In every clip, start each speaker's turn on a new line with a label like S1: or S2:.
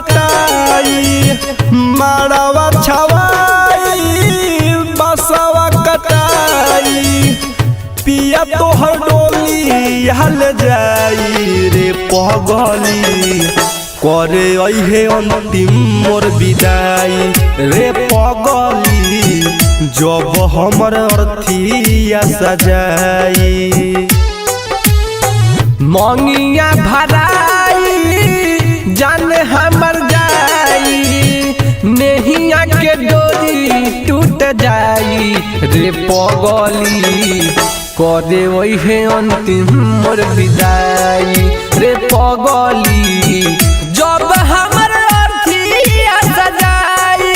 S1: कटाई माड़वा छवाई बसवा कटाई पिया तोहर डोली हल जाई रे पगली करे अहे अंतिम मोर विदाई रे पगली जब हमर अर्थिया सजाई मंगिया भराई जान हमर जाई नहिया के डोरी टूट जाई रे पगली करे ओहे अंतिम मोर विदाई रे पगली जब हमर अर्थिया सजाई।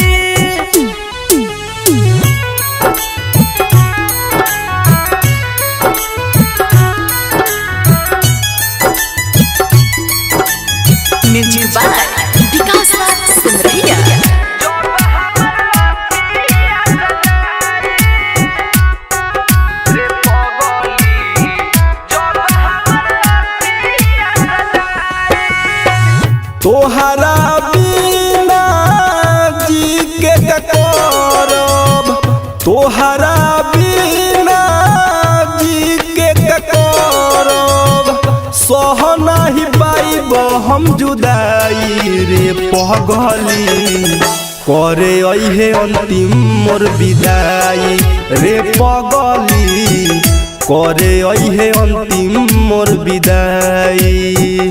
S2: म्यूजिक बाय विकास राज सिमरहिया।
S1: तोहरा बिना जी के करब तोहरा बिना जी के करब सह नहीं पाइब हम जुदाई रे पगली करे अहे अंतिम मोर विदाई रे पगली करे अहे अंतिम मोर विदाई।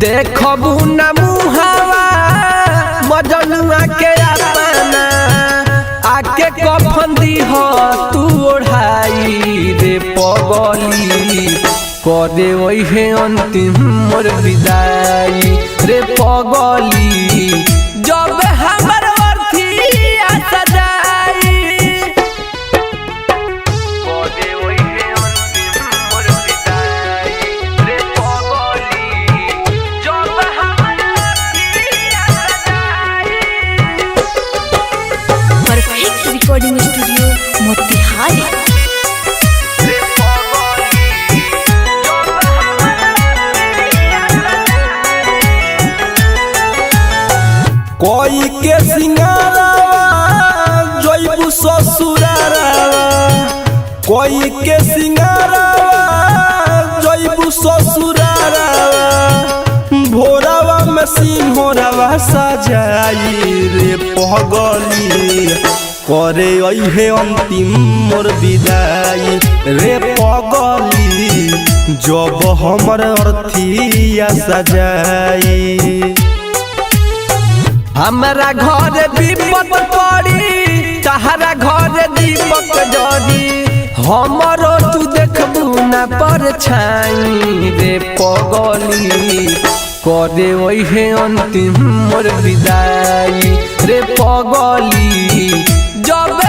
S1: देखबू न मुहावा मजनुआ के अपना आके कफन दीह तू ओढ़ाई रे पगली करे ओहे अंतिम मोर विदाई रे पगली जब हमर अर्थिया सजाई। करे ओहे अंतिम मोर विदाई रे पगली जब हमर अर्थिया सजाई।
S2: Perfect recording studio Motihari.
S1: कोई के सिंगारावा जइबू ससुरारावा कोई के सिंगारावा जइबू ससुरारावा भोरावा में सिंहोरावा सजाई रे पगली करे अहे अंतिम मोर विदाई रे पगली जब हमर अर्थिया सजाई। हमरा घर विपद पड़ी तहरा घर दीपक जड़ी हमरो तू देखबू न पर छाई रे पगली करे ओहे अंतिम मोर विदाई रे पगली जब